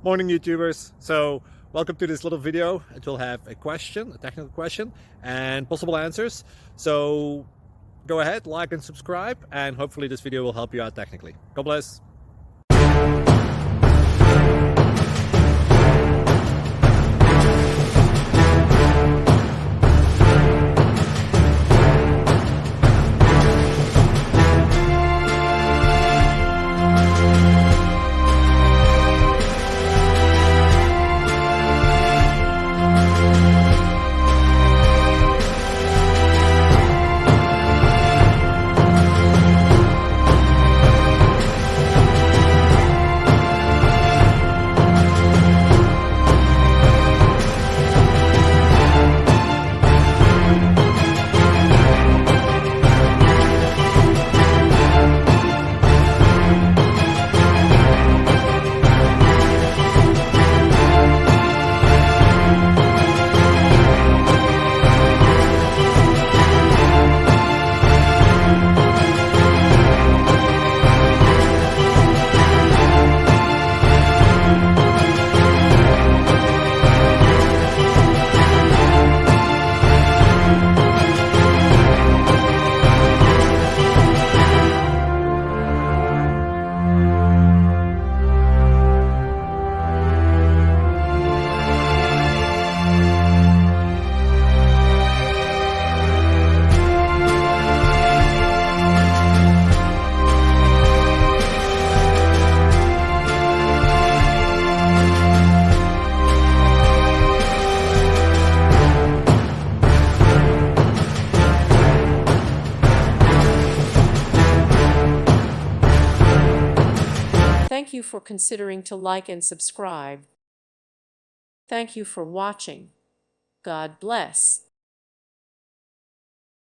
Morning YouTubers. So welcome to this little video. It will have a question, a technical question, and possible answers. So go ahead, like and subscribe, and hopefully this video will help you out technically. God bless. Thank you for considering to like and subscribe. Thank you for watching. God bless.